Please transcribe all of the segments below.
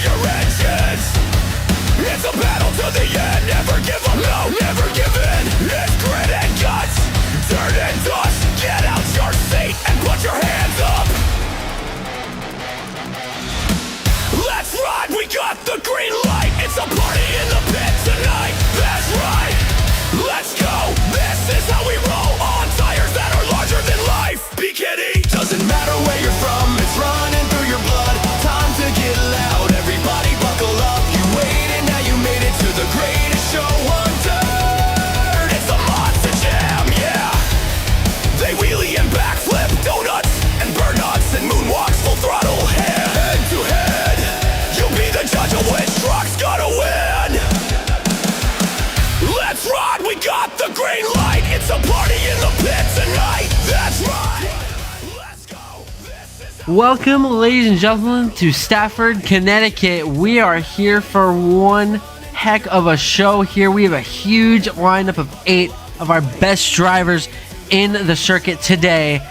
your engines. It's a battle to the end. Never give up, no, never give in. It's grit and guts, dirt and dust. Get out your seat and put your hands up. Let's ride, we got the green light. It's a party in the pit tonight. That's right, let's go. This is how we roll, on tires that are larger than life. Be kiddie. Doesn't matter where you're from, it's running through your blood. Time to get loud, everybody buckle up. You waited, now you made it to the greatest show on dirt. It's a monster jam, yeah. They wheelie and backflip, donuts and burnouts and moonwalks, full throttle, head to head. You'll be the judge of which truck's gonna win. Let's ride, we got the green light. It's a party in the pit tonight. That's right. Let's go. Welcome, ladies and gentlemen, to Stafford, Connecticut. We are here for one heck of a show here. We have a huge lineup of 8 of our best drivers in the circuit today.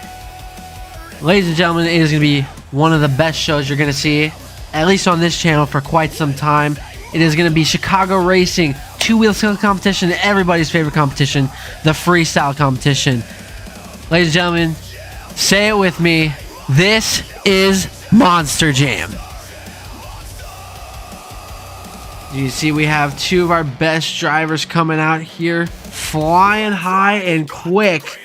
Ladies and gentlemen, it is going to be one of the best shows you're going to see, at least on this channel, for quite some time. It is going to be Chicago racing, two-wheel skill competition, everybody's favorite competition, the freestyle competition. Ladies and gentlemen, say it with me. This is Monster Jam. You see, we have 2 of our best drivers coming out here, flying high and quick.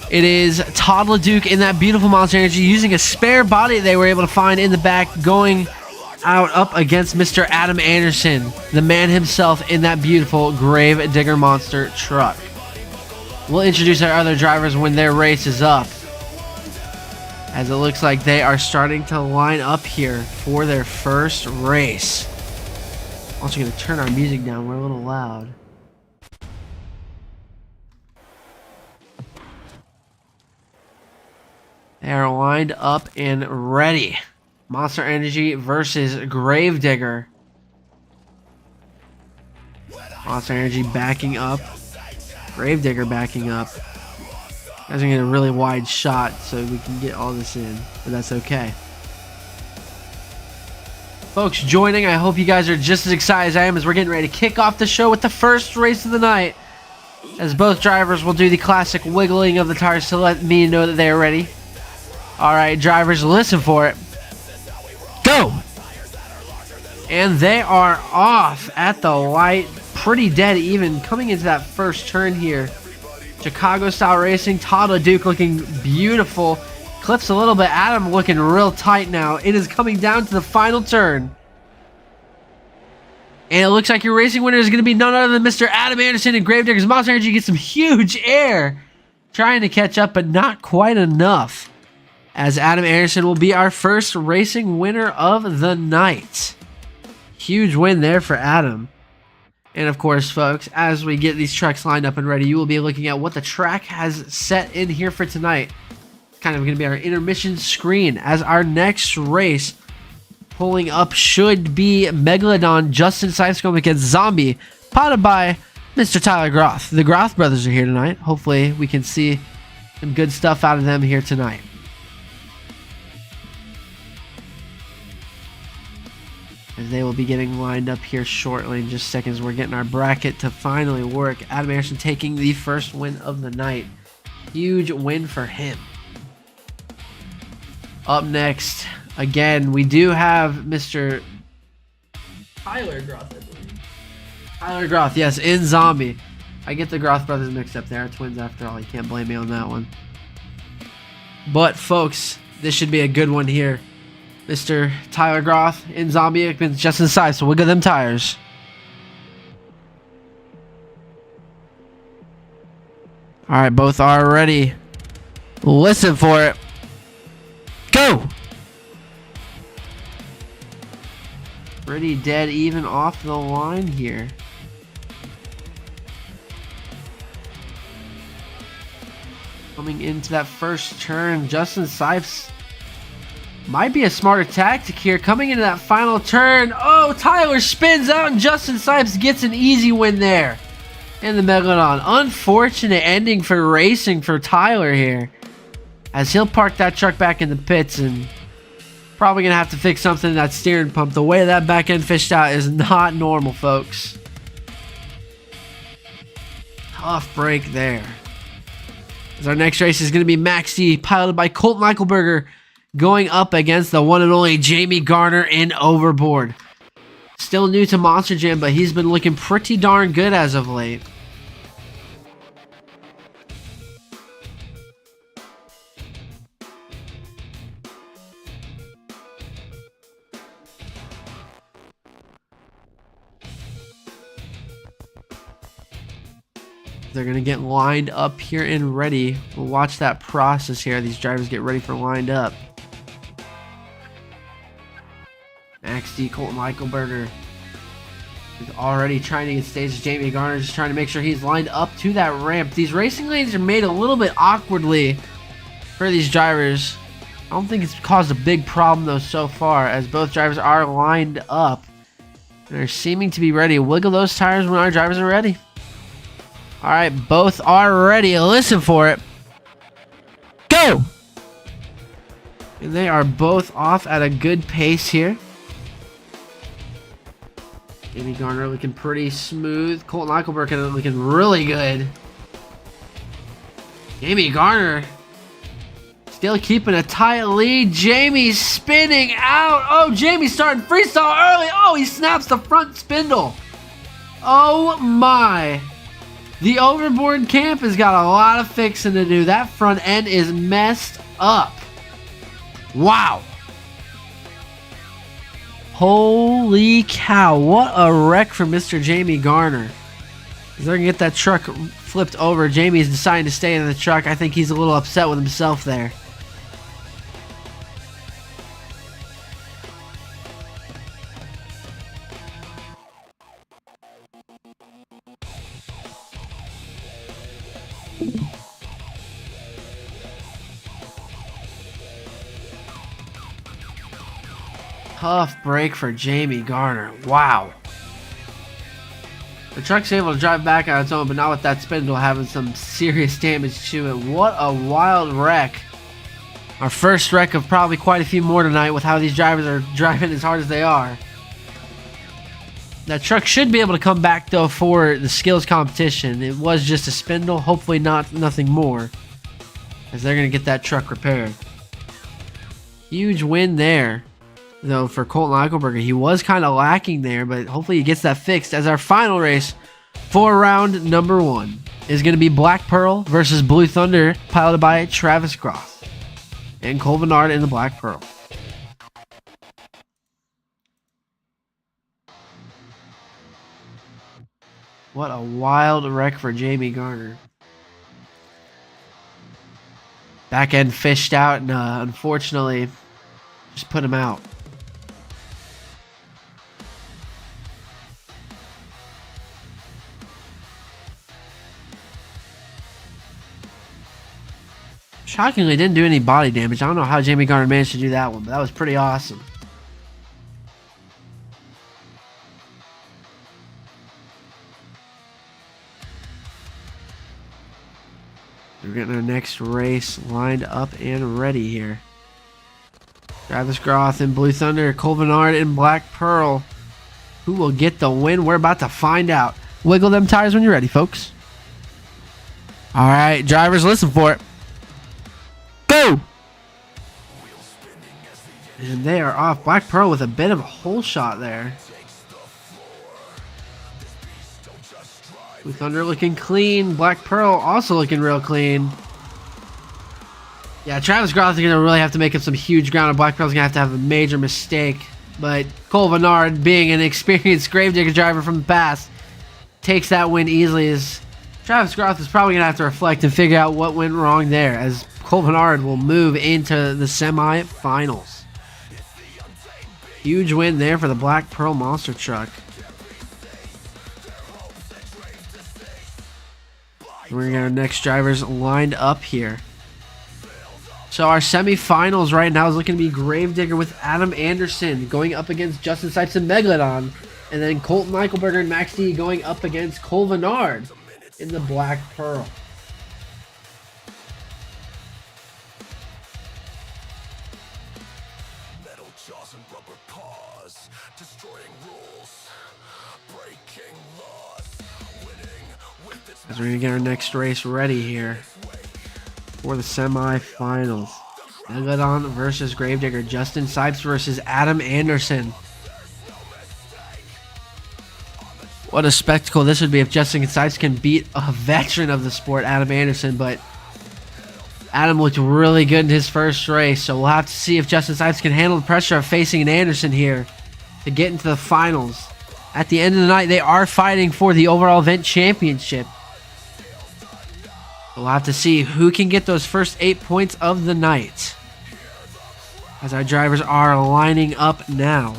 It is Todd LeDuc in that beautiful Monster Energy using a spare body they were able to find in the back, going out up against Mr. Adam Anderson, the man himself, in that beautiful Grave Digger Monster truck. We'll introduce our other drivers when their race is up, as it looks like they are starting to line up here for their first race. Also going to turn our music down, we're a little loud. They are lined up and ready. Monster Energy versus Gravedigger. Monster Energy backing up. Gravedigger backing up. Guys are getting a really wide shot so we can get all this in, but that's okay. Folks joining, I hope you guys are just as excited as I am, as we're getting ready to kick off the show with the first race of the night, as both drivers will do the classic wiggling of the tires to let me know that they are ready. Alright, drivers, listen for it. Go! And they are off at the light, pretty dead even, coming into that first turn here. Chicago style racing, Todd LeDuc looking beautiful. Clips a little bit, Adam looking real tight now. It is coming down to the final turn. And it looks like your racing winner is going to be none other than Mr. Adam Anderson and Gravedigger's Monster Energy. Get some huge air. Trying to catch up, but not quite enough, as Adam Anderson will be our first racing winner of the night. Huge win there for Adam. And of course, folks, as we get these trucks lined up and ready, you will be looking at what the track has set in here for tonight. It's kind of going to be our intermission screen, as our next race pulling up should be Megalodon Justin Sipes going against Zombie, potted by Mr. Tyler Groth. The Groth brothers are here tonight. Hopefully we can see some good stuff out of them here tonight. As they will be getting lined up here shortly in just seconds. We're getting our bracket to finally work. Adam Anderson taking the first win of the night. Huge win for him. Up next, again, we do have Mr. Tyler Groth, I believe. Tyler Groth, yes, in Zombie. I get the Groth brothers mixed up. They are twins after all. You can't blame me on that one. But, folks, this should be a good one here. Mr. Tyler Groth in Zombie against Justin Sipes, so wiggle them tires. Alright, both are ready. Listen for it. Go! Pretty dead even off the line here. Coming into that first turn, Justin Sipes might be a smarter tactic here. Coming into that final turn. Oh, Tyler spins out and Justin Sipes gets an easy win there in the Megalodon. Unfortunate ending for racing for Tyler here, as he'll park that truck back in the pits and Probably going to have to fix something in that steering pump. The way that back end fished out is not normal, folks. Tough break there. As our next race is going to be Max D, piloted by Colt Michaelberger, going up against the one and only Jamie Garner in Overboard. Still new to Monster Jam, but he's been looking pretty darn good as of late. They're going to get lined up here and ready. We'll watch that process here. These drivers get ready for lined up. Max D, Colt Michaelberger is already trying to get staged. Jamie Garner just trying to make sure he's lined up to that ramp. These racing lanes are made a little bit awkwardly for these drivers. I don't think it's caused a big problem though so far, as both drivers are lined up and are seeming to be ready. Wiggle those tires when our drivers are ready. All right, both are ready. Listen for it. Go! And they are both off at a good pace here. Jamie Garner looking pretty smooth. Colt Michaelberger looking really good. Jamie Garner still keeping a tight lead. Jamie's spinning out. Oh, Jamie's starting freestyle early. Oh, he snaps the front spindle. Oh my. The Overboard camp has got a lot of fixing to do. That front end is messed up. Wow. Holy cow. What a wreck for Mr. Jamie Garner. They're going to get that truck flipped over. Jamie's deciding to stay in the truck. I think he's a little upset with himself there. Tough break for Jamie Garner. Wow. The truck's able to drive back on its own, but not with that spindle having some serious damage to it. What a wild wreck. Our first wreck of probably quite a few more tonight with how these drivers are driving as hard as they are. That truck should be able to come back though for the skills competition. It was just a spindle, hopefully nothing more, as they're going to get that truck repaired. Huge win there though for Colt Michaelberger. He was kind of lacking there, but hopefully he gets that fixed, as our final race for round number 1 is going to be Black Pearl versus Blue Thunder, piloted by Travis Groth and Cole Bernard in the Black Pearl. What a wild wreck for Jamie Garner. Back end fished out and unfortunately just put him out. Shockingly, didn't do any body damage. I don't know how Jamie Garner managed to do that one, but that was pretty awesome. We're getting our next race lined up and ready here. Travis Groth in Blue Thunder, Cole Bernard in Black Pearl. Who will get the win? We're about to find out. Wiggle them tires when you're ready, folks. All right, drivers, listen for it. Go! And they are off. Black Pearl with a bit of a hole shot there. Blue Thunder looking clean. Black Pearl also looking real clean. Yeah, Travis Groth is going to really have to make up some huge ground, and Black Pearl's going to have a major mistake. But Cole Bernard, being an experienced Gravedigger driver from the past, takes that win easily, as Travis Groth is probably going to have to reflect and figure out what went wrong there, as Cole Bernard will move into the semi-finals. Huge win there for the Black Pearl monster truck. We're going to get our next drivers lined up here. So our semi-finals right now is looking to be Gravedigger with Adam Anderson going up against Justin Sipes and Megalodon. And then Colt Michaelberger and Max D going up against Cole Bernard in the Black Pearl. As we're going to get our next race ready here for the semifinals. Megalodon versus Gravedigger. Justin Sipes versus Adam Anderson. What a spectacle this would be if Justin Sipes can beat a veteran of the sport, Adam Anderson. But Adam looked really good in his first race, so we'll have to see if Justin Sipes can handle the pressure of facing an Anderson here to get into the finals. At the end of the night, they are fighting for the overall event championship. We'll have to see who can get those first 8 points of the night, as our drivers are lining up now.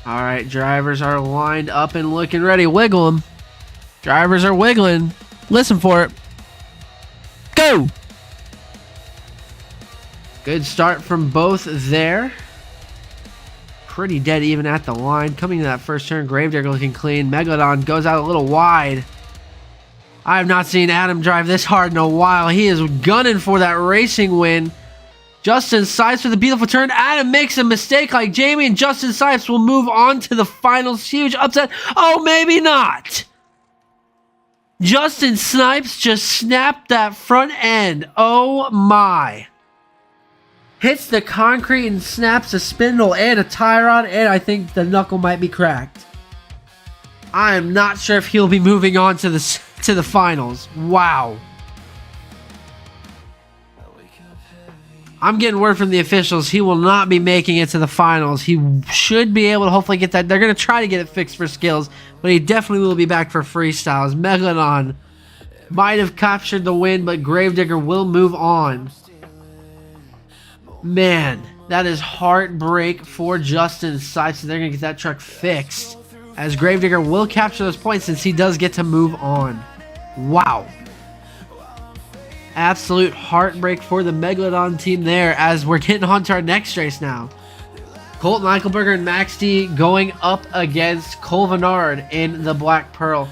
All right, drivers are lined up and looking ready. Wiggle them. Drivers are wiggling. Listen for it. Go! Good start from both there. Pretty dead even at the line. Coming to that first turn, Gravedigger looking clean. Megalodon goes out a little wide. I have not seen Adam drive this hard in a while. He is gunning for that racing win. Justin Sipes with a beautiful turn. Adam makes a mistake like Jamie, and Justin Sipes will move on to the finals. Huge upset. Oh, maybe not. Justin Sipes just snapped that front end. Oh my. Hits the concrete and snaps a spindle and a tie rod, and I think the knuckle might be cracked. I am not sure if he'll be moving on to the finals. Wow. I'm getting word from the officials he will not be making it to the finals. He should be able to hopefully get that. They're going to try to get it fixed for skills, but he definitely will be back for freestyles. Megalodon might have captured the win, but Gravedigger will move on. Man, that is heartbreak for Justin Sipes. They're going to get that truck fixed, as Gravedigger will capture those points since he does get to move on. Wow. Absolute heartbreak for the Megalodon team there, as we're getting on to our next race now. Colton Eichelberger and Max D going up against Cole Vennard in the Black Pearl.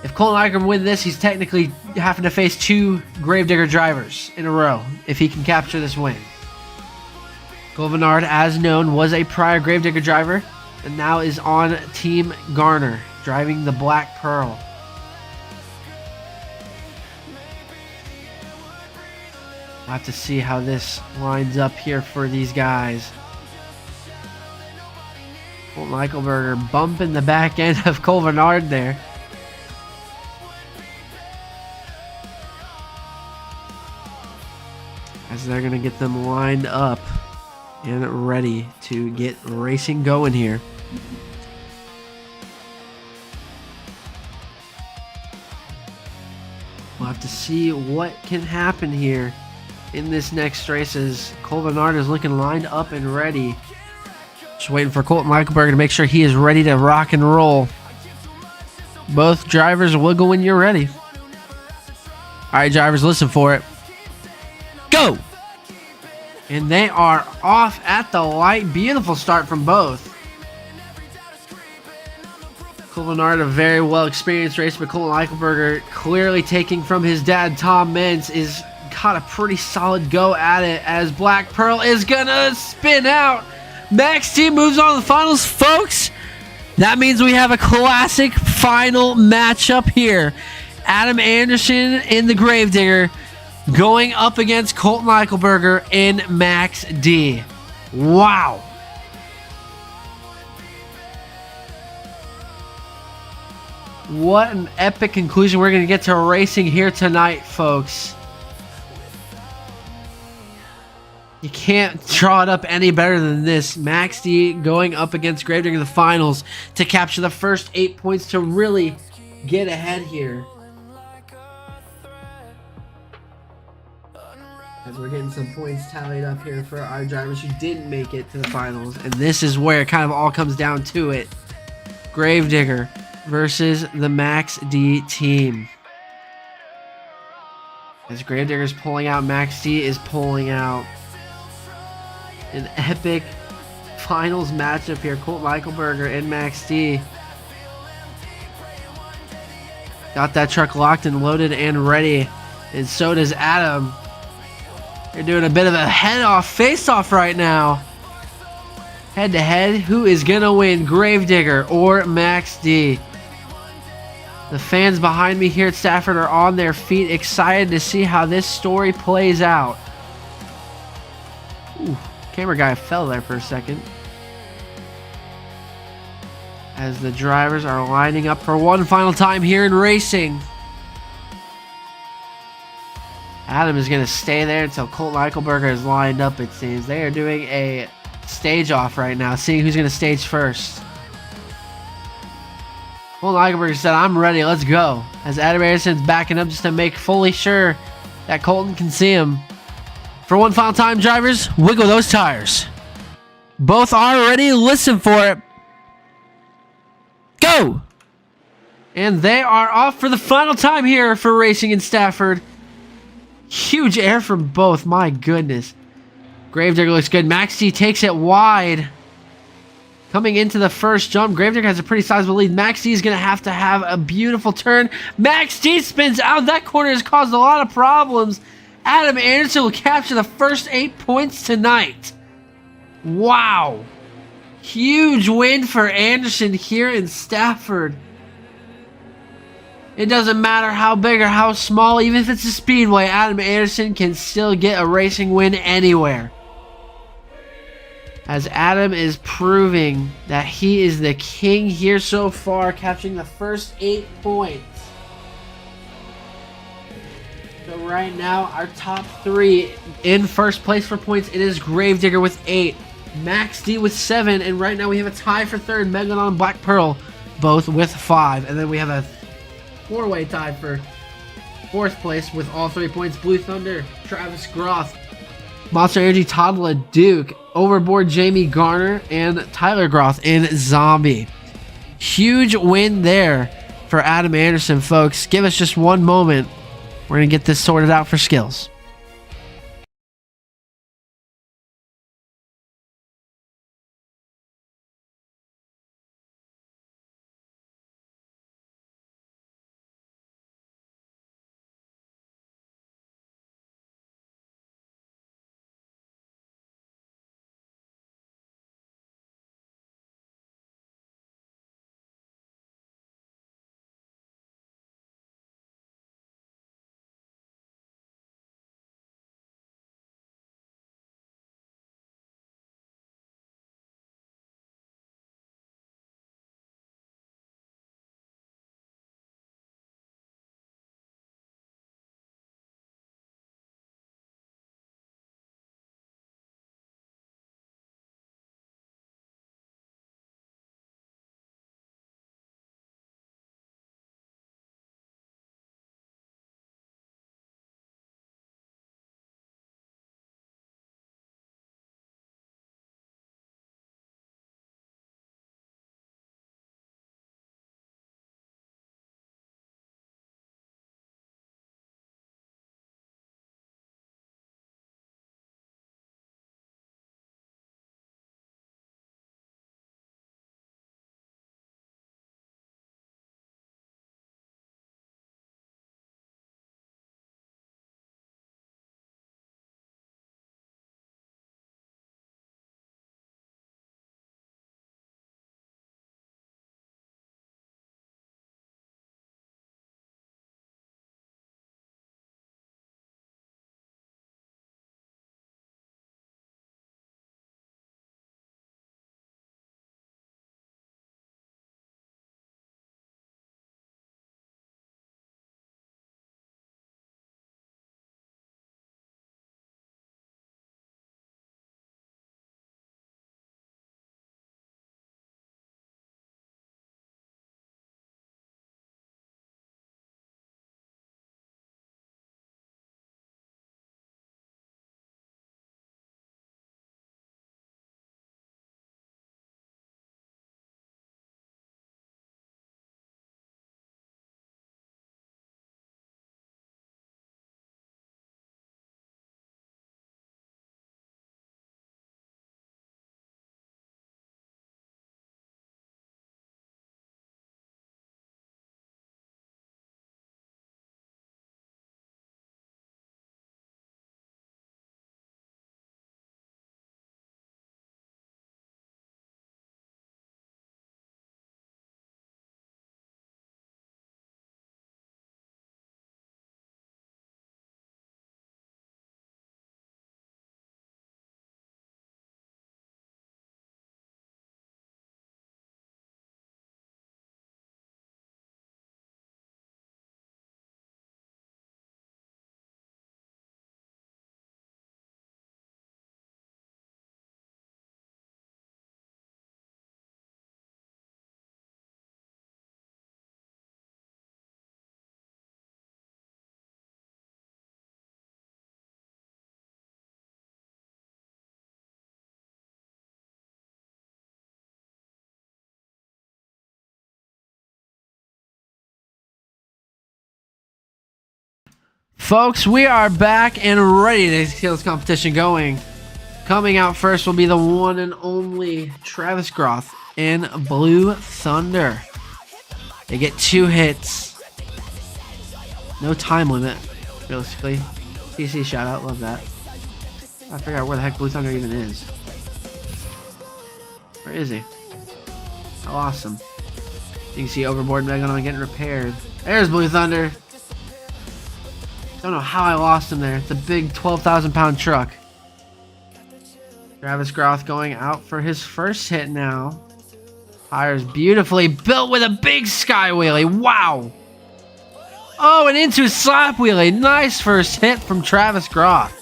If Colton Eichelberger wins this, he's technically having to face 2 Gravedigger drivers in a row if he can capture this win. Cole Vennard, as known, was a prior Gravedigger driver and now is on Team Garner, driving the Black Pearl. We'll have to see how this lines up here for these guys. Colton Eichelberger bumping the back end of Cole Vennard there. As they're going to get them lined up and ready to get racing going here. We'll have to see what can happen here in this next race, as Cole Vennard is looking lined up and ready. Just waiting for Colton Eichelberger to make sure he is ready to rock and roll. Both drivers wiggle when you're ready. Alright, drivers, listen for it. Go! And they are off at the light. Beautiful start from both. Cole Vennard, a very well experienced racer, but Colton Eichelberger, clearly taking from his dad Tom Mentz, is got a pretty solid go at it, as Black Pearl is gonna spin out. Max T moves on to the finals, folks. That means we have a classic final matchup here. Adam Anderson in the Gravedigger going up against Colton Eichelberger in Max D. Wow. What an epic conclusion we're going to get to racing here tonight, folks. You can't draw it up any better than this. Max D going up against Gravedigger in the finals to capture the first 8 points to really get ahead here. As we're getting some points tallied up here for our drivers who didn't make it to the finals. And this is where it kind of all comes down to it. Gravedigger versus the Max D team. As Gravedigger's pulling out, Max D is pulling out. An epic finals matchup here. Colton Eichelberger and Max D. Got that truck locked and loaded and ready. And so does Adam. They're doing a bit of a head-off, face-off right now. Head-to-head, who is going to win, Gravedigger or Max D? The fans behind me here at Stafford are on their feet, excited to see how this story plays out. Ooh, camera guy fell there for a second. As the drivers are lining up for one final time here in racing. Adam is going to stay there until Colt Eichelberger is lined up, it seems. They are doing a stage off right now, seeing who's going to stage first. Colt Eichelberger said, I'm ready, let's go. As Adam Anderson's backing up just to make fully sure that Colton can see him. For one final time, drivers, wiggle those tires. Both are ready, listen for it. Go! And they are off for the final time here for racing in Stafford. Huge air from both, my goodness. Gravedigger looks good. Max D takes it wide. Coming into the first jump, Gravedigger has a pretty sizable lead. Max D is going to have a beautiful turn. Max D spins out. That corner has caused a lot of problems. Adam Anderson will capture the first 8 points tonight. Wow. Huge win for Anderson here in Stafford. It doesn't matter how big or how small, even if it's a speedway, Adam Anderson can still get a racing win anywhere. As Adam is proving that he is the king here so far, capturing the first 8 points. So right now, our top 3 in first place for points, it is Gravedigger with 8, Max D with 7, and right now we have a tie for third, Megalon and Black Pearl, both with 5. And then we have a 4-way tie for 4th place with all 3 points. Blue Thunder, Travis Groth, Monster Energy, Toddla Duke, Overboard Jamie Garner, and Tyler Groth in Zombie. Huge win there for Adam Anderson, folks. Give us just one moment. We're going to get this sorted out for skills. Folks, we are back and ready to get this competition going. Coming out first will be the one and only Travis Groth in Blue Thunder. They get 2 hits. No time limit, realistically. CC shout out, love that. I forgot where the heck Blue Thunder even is. Where is he? I lost him. You can see Overboard Megalon getting repaired. There's Blue Thunder. Don't know how I lost him there. It's a big 12,000 pound truck. Travis Groth going out for his first hit now. Tires beautifully built with a big sky wheelie. Wow. Oh, and into a slap wheelie. Nice first hit from Travis Groth.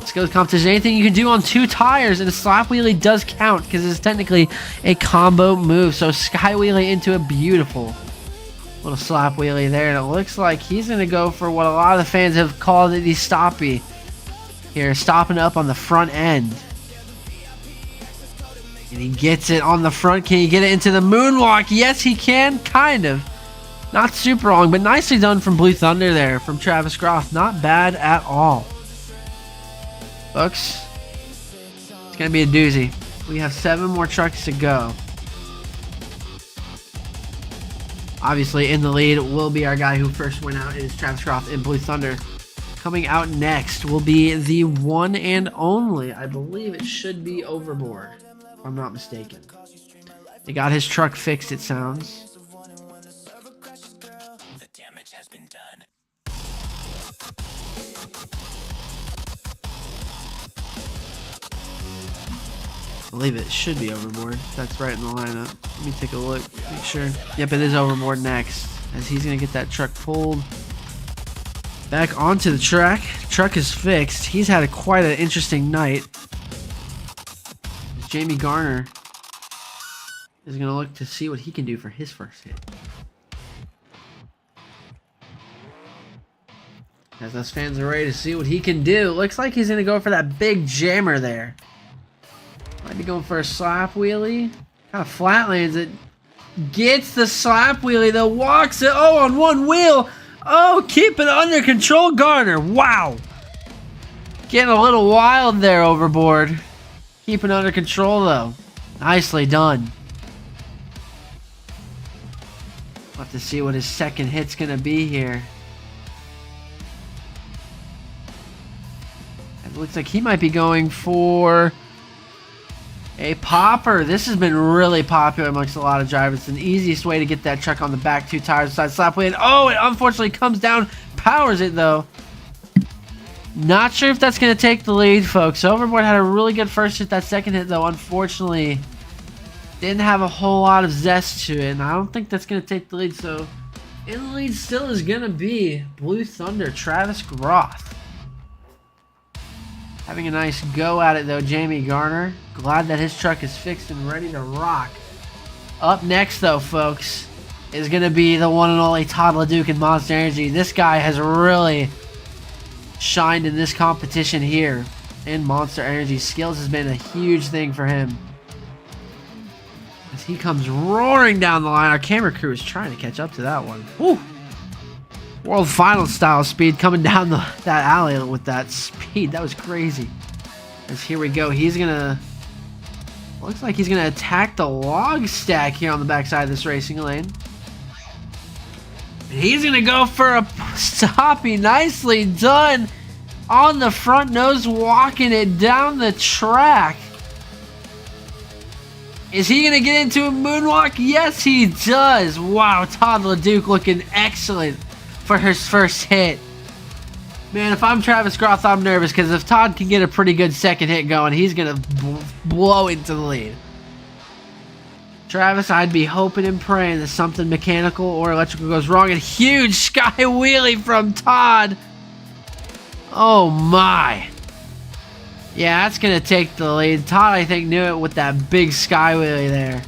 Skills competition. Anything you can do on 2 tires, and a slap wheelie does count because it's technically a combo move. So sky wheelie into a beautiful little slap wheelie there, and it looks like he's going to go for what a lot of the fans have called it the stoppy here, stopping up on the front end. And he gets it on the front. Can he get it into the moonwalk? Yes, he can, kind of. Not super long, but nicely done from Blue Thunder there, from Travis Groth. Not bad at all. Folks, it's going to be a doozy. We have 7 more trucks to go. Obviously, in the lead will be our guy who first went out. It is Travis Groth in Blue Thunder. Coming out next will be the one and only, I believe it should be Overboard, if I'm not mistaken. He got his truck fixed, it sounds. The damage has been done. I believe it should be Overboard. That's right in the lineup. Let me take a look, make sure. Yep, it is Overboard next, as he's going to get that truck pulled back onto the track. Truck is fixed. He's had quite an interesting night. Jamie Garner is going to look to see what he can do for his first hit. As those fans are ready to see what he can do. Looks like he's going to go for that big jammer there. Might be going for a slap wheelie. Kind of flat lands it. Gets the slap wheelie though. Walks it. Oh, on one wheel. Oh, keep it under control, Garner. Wow. Getting a little wild there, Overboard. Keeping it under control though. Nicely done. We'll have to see what his second hit's going to be here. It looks like he might be going for a popper. This has been really popular amongst a lot of drivers. It's the easiest way to get that truck on the back 2 tires beside slap wheel. Oh, it unfortunately comes down, powers it though. Not sure if that's going to take the lead, folks. Overboard had a really good first hit. That second hit though, unfortunately, didn't have a whole lot of zest to it, and I don't think that's going to take the lead. So in the lead still is going to be Blue Thunder, Travis Groth. Having a nice go at it though, Jamie Garner. Glad that his truck is fixed and ready to rock. Up next though, folks, is going to be the one and only Todd LeDuc in Monster Energy. This guy has really shined in this competition here in Monster Energy. Skills has been a huge thing for him. As he comes roaring down the line, our camera crew is trying to catch up to that one. Woo! World Final style speed coming down that alley with that speed. That was crazy. As here we go. He's gonna, looks like he's gonna attack the log stack here on the backside of this racing lane. He's gonna go for a stoppy. Nicely done on the front nose, walking it down the track. Is he gonna get into a moonwalk? Yes, he does. Wow, Todd LeDuc looking excellent for his first hit. Man, if I'm Travis Groth, I'm nervous, because if Todd can get a pretty good second hit going, he's going to blow into the lead. Travis, I'd be hoping and praying that something mechanical or electrical goes wrong. And huge sky wheelie from Todd. Oh my. Yeah, that's going to take the lead. Todd, I think, knew it with that big sky wheelie there.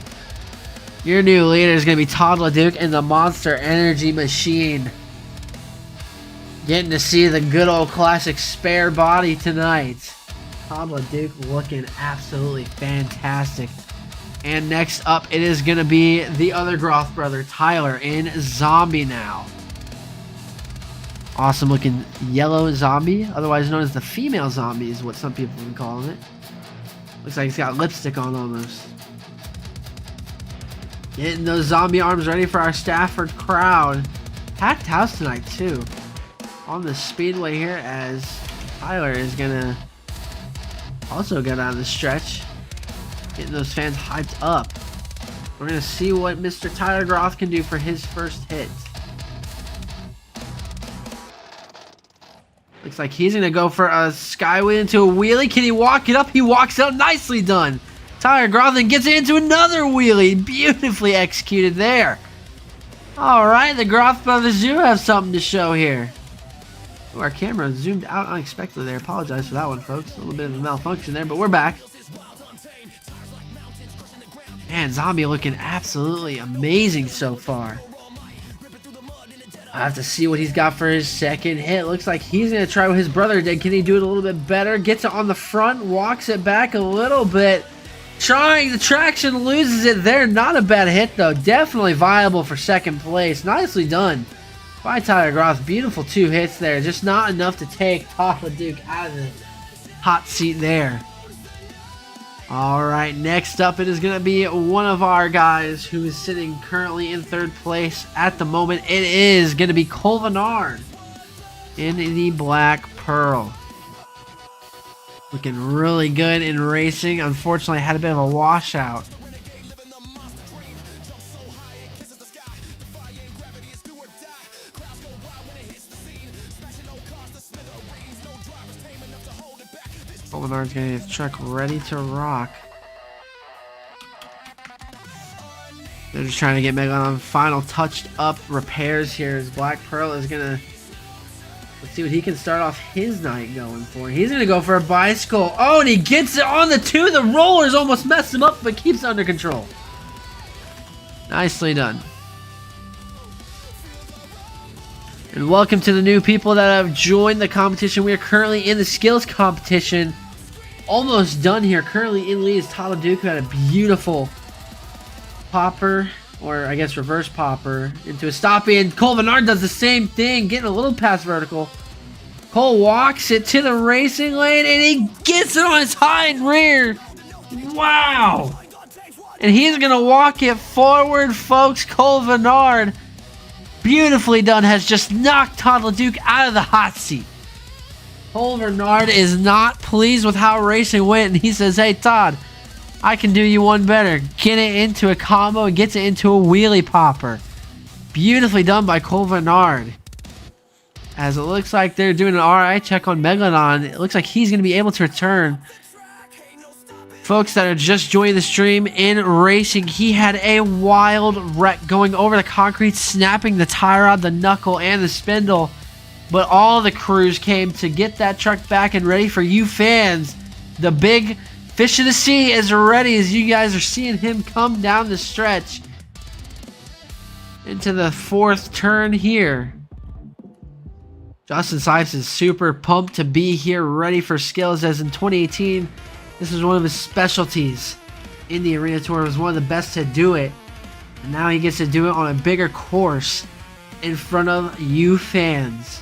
Your new leader is going to be Todd LeDuc in the Monster Energy machine. Getting to see the good old classic spare body tonight. Todd LeDuc looking absolutely fantastic. And next up, it is going to be the other Groth brother, Tyler, in Zombie now. Awesome looking yellow zombie, otherwise known as the female zombie is what some people have been calling it. Looks like it's got lipstick on almost. Getting those zombie arms ready for our Stafford crowd. Packed house tonight too. On the speedway here as Tyler is gonna also go down the stretch. Getting those fans hyped up. We're gonna see what Mr. Tyler Groth can do for his first hit. Looks like he's gonna go for a skyway into a wheelie. Can he walk it up? He walks out. Nicely done. Tyler Groth then gets it into another wheelie. Beautifully executed there. Alright, the Groth brothers do have something to show here. Ooh, our camera zoomed out unexpectedly there. Apologize for that one, folks. A little bit of a malfunction there, but we're back. Man, Zombie looking absolutely amazing so far. I have to see what he's got for his second hit. Looks like he's going to try what his brother did. Can he do it a little bit better? Gets it on the front, walks it back a little bit. Trying the traction, loses it there. Not a bad hit, though. Definitely viable for second place. Nicely done by Tyler Groth. Beautiful 2 hits there. Just not enough to take Papa Duke out of the hot seat there. Alright, next up it is going to be one of our guys who is sitting currently in 3rd place at the moment. It is going to be Cole Vennard in the Black Pearl. Looking really good in racing. Unfortunately, had a bit of a washout. Cole Vennard's going to get the truck ready to rock. They're just trying to get Megalon final touched up repairs here as Black Pearl is going to... Let's see what he can start off his night going for. He's going to go for a bicycle. Oh, and he gets it on the 2. The rollers almost messed him up, but keeps it under control. Nicely done. And welcome to the new people that have joined the competition. We are currently in the skills competition. Almost done here. Currently in lead is Tyler Duke, who had a beautiful popper, or I guess reverse popper, into a stoppie. And Cole Vennard does the same thing, getting a little past vertical. Cole walks it to the racing lane, and he gets it on his hind rear. Wow! And he's going to walk it forward, folks. Cole Vennard, beautifully done, has just knocked Tyler Duke out of the hot seat. Cole Vennard is not pleased with how racing went, and he says, hey, Todd, I can do you one better. Get it into a combo and gets it into a wheelie popper. Beautifully done by Cole Vennard. As it looks like they're doing an RI check on Megalon. It looks like he's going to be able to return. Folks that are just joining the stream in racing, he had a wild wreck going over the concrete, snapping the tie rod, the knuckle, and the spindle. But all the crews came to get that truck back and ready for you fans. The big fish of the sea is ready as you guys are seeing him come down the stretch into the 4th turn here. Justin Sipes is super pumped to be here, ready for skills, as in 2018, this was one of his specialties in the Arena Tour. He was one of the best to do it. And now he gets to do it on a bigger course in front of you fans.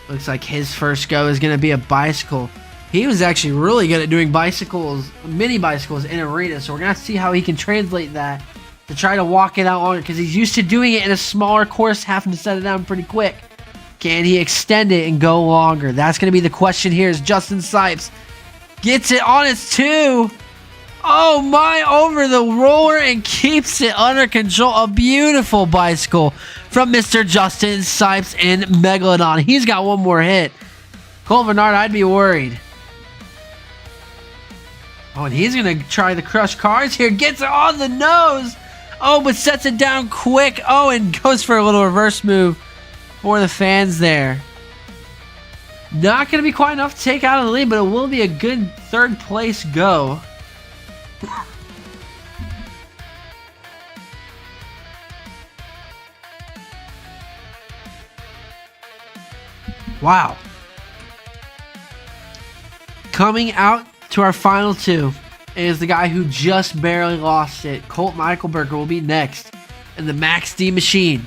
Looks like his first go is going to be a bicycle. He was actually really good at doing bicycles, mini bicycles in arena, so we're going to see how he can translate that to try to walk it out longer, because he's used to doing it in a smaller course, having to set it down pretty quick. Can he extend it and go longer? That's going to be the question here as Justin Sipes gets it on its 2. Oh my, over the roller and keeps it under control. A beautiful bicycle from Mr. Justin Sipes and Megalodon. He's got one more hit. Cole Vennard, I'd be worried. Oh, and he's going to try the crush cars here. Gets it on the nose. Oh, but sets it down quick. Oh, and goes for a little reverse move for the fans there. Not going to be quite enough to take out of the lead, but it will be a good 3rd place go. Wow. Coming out to our final 2 is the guy who just barely lost it. Colt Michaelberger will be next in the Max D machine.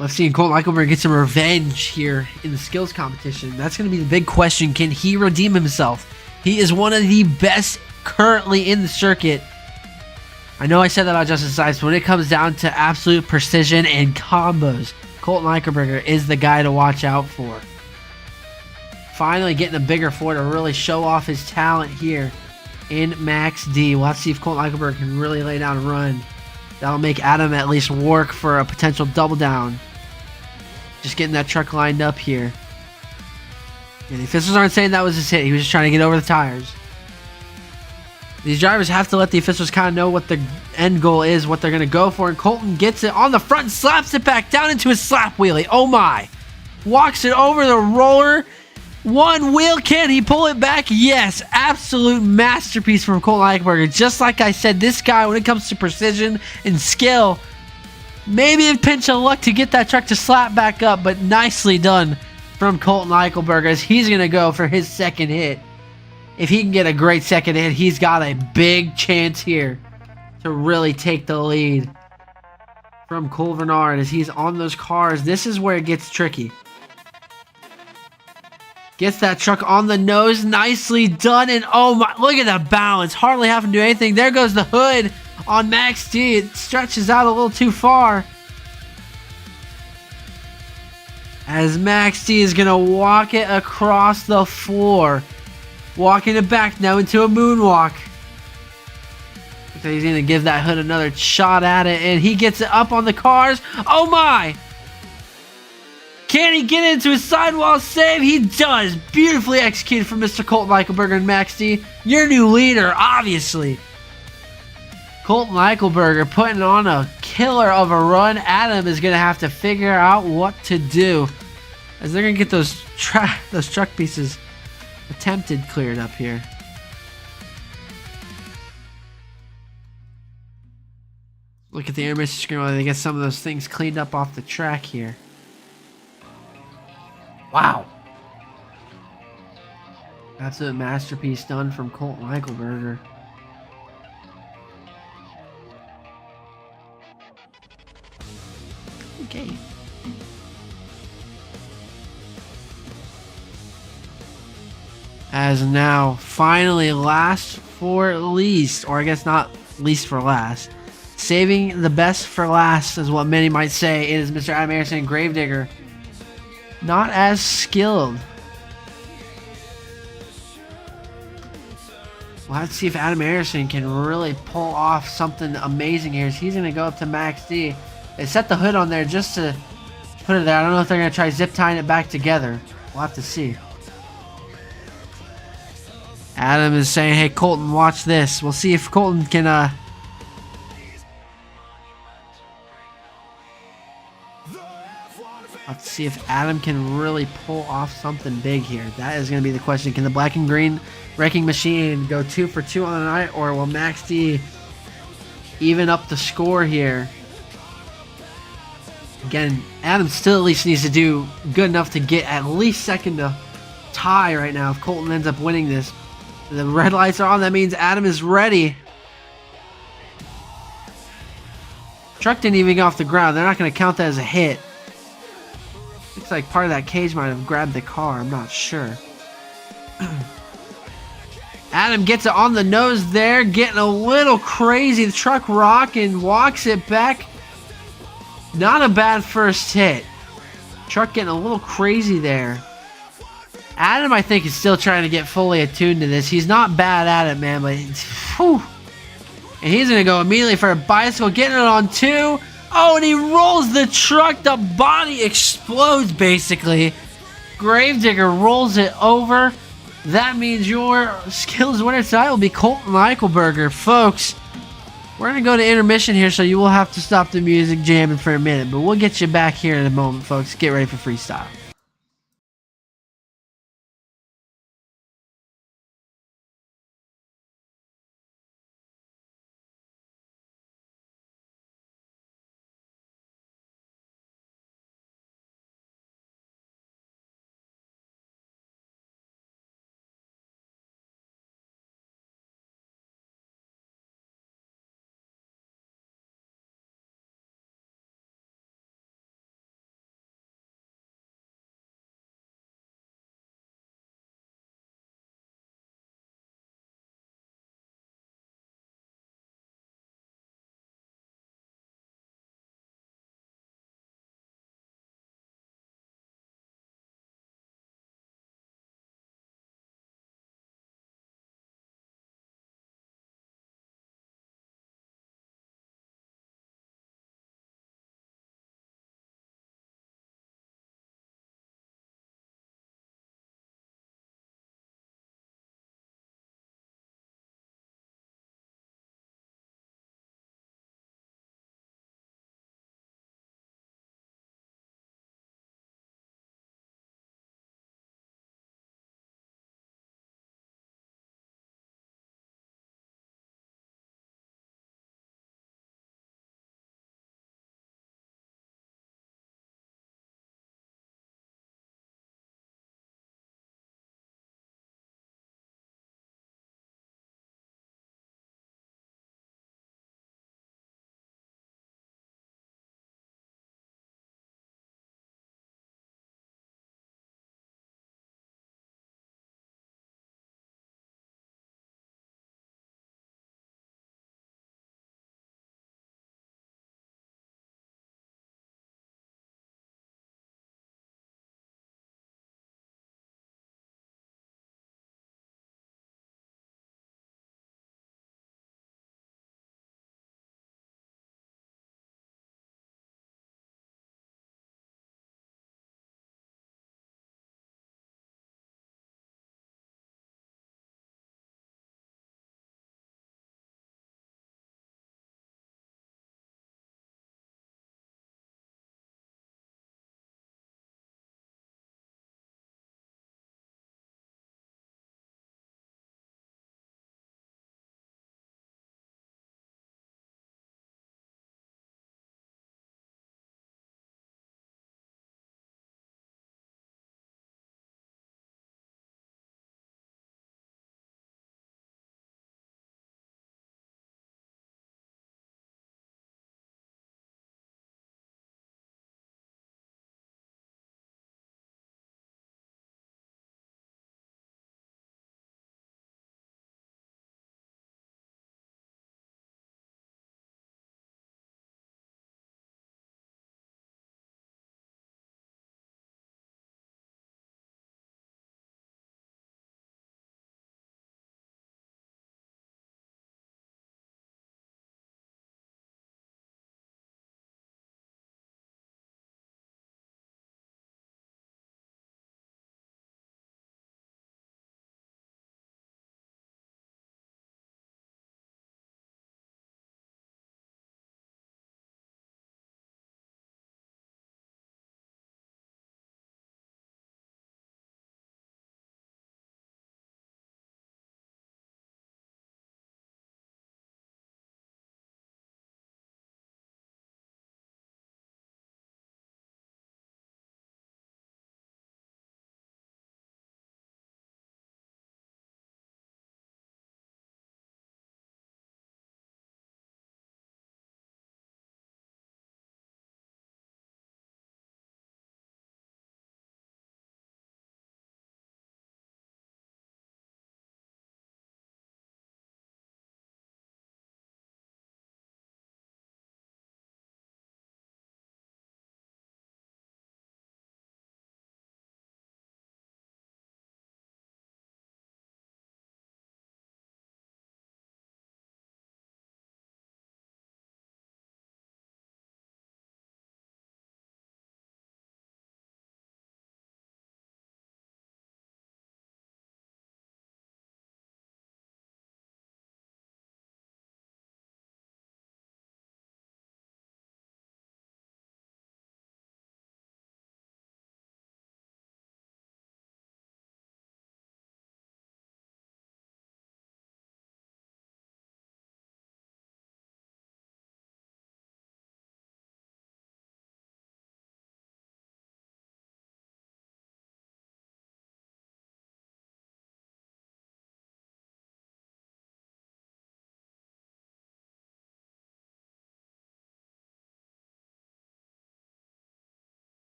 Let's see Colton Eichelberg get some revenge here in the skills competition. That's going to be the big question. Can he redeem himself? He is one of the best currently in the circuit. I know I said that about Justin Sykes, but when it comes down to absolute precision and combos, Colton Eichelberger is the guy to watch out for. Finally getting a bigger floor to really show off his talent here in Max D. We'll have to see if Colton Eichelberger can really lay down a run. That'll make Adam at least work for a potential double down. Just getting that truck lined up here. Yeah, the officials aren't saying that was his hit. He was just trying to get over the tires. These drivers have to let the officials kind of know what the end goal is, what they're going to go for. And Colton gets it on the front and slaps it back down into his slap wheelie. Oh my. Walks it over the roller. One wheel. Can he pull it back? Yes. Absolute masterpiece from Colton Eichelberger. Just like I said, this guy, when it comes to precision and skill, maybe a pinch of luck to get that truck to slap back up, but nicely done from Colton Eichelberger as he's going to go for his second hit. If he can get a great second hit, he's got a big chance here to really take the lead from Cole Vernard as he's on those cars. This is where it gets tricky. Gets that truck on the nose. Nicely done. And oh my, look at the balance. Hardly having to do anything. There goes the hood on Max D. It stretches out a little too far. As Max D is going to walk it across the floor. Walking it back now into a moonwalk. He's going to give that hood another shot at it. And he gets it up on the cars. Oh my! Can he get into his sidewall save? He does. Beautifully executed from Mr. Colton Eichelberger and Max D. Your new leader, obviously. Colton Eichelberger putting on a killer of a run. Adam is going to have to figure out what to do, as they're going to get those truck pieces attempted cleared up here. Look at the intermission screen while they get some of those things cleaned up off the track here. Wow. Absolute masterpiece done from Colton Eichelberger. Okay. As now, finally, last for least, or I guess not least for last, saving the best for last is what many might say. It is Mr. Adam Anderson, Gravedigger. Not as skilled. We'll have to see if Adam Anderson can really pull off something amazing here. He's going to go up to Max D. They set the hood on there just to put it there. I don't know if they're going to try zip tying it back together. We'll have to see. Adam is saying, hey, Colton, watch this. We'll see if Colton can, Let's see if Adam can really pull off something big here. That is going to be the question. Can the black and green wrecking machine go 2 for 2 on the night, or will Max D even up the score here? Again, Adam still at least needs to do good enough to get at least second to tie right now if Colton ends up winning this. The red lights are on. That means Adam is ready. Truck didn't even get off the ground. They're not going to count that as a hit. Looks like part of that cage might have grabbed the car. I'm not sure. Adam gets it on the nose there. Getting a little crazy. The truck rocking. Walks it back. Not a bad first hit. Truck getting a little crazy there. Adam, I think, is still trying to get fully attuned to this. He's not bad at it, man, but whew. And he's going to go immediately for a bicycle, getting it on 2. Oh, and he rolls the truck. The body explodes, basically. Gravedigger rolls it over. That means your skills winner tonight will be Colton Eichelberger. Folks, we're going to go to intermission here, so you will have to stop the music jamming for a minute. But we'll get you back here in a moment, folks. Get ready for freestyle.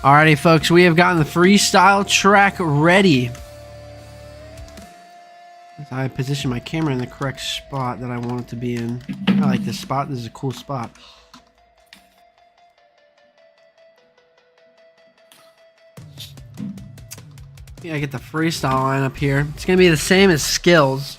Alrighty, folks, we have gotten the freestyle track ready. As I position my camera in the correct spot that I want it to be in. I like this spot. This is a cool spot. Yeah, I get the freestyle line up here. It's going to be the same as skills.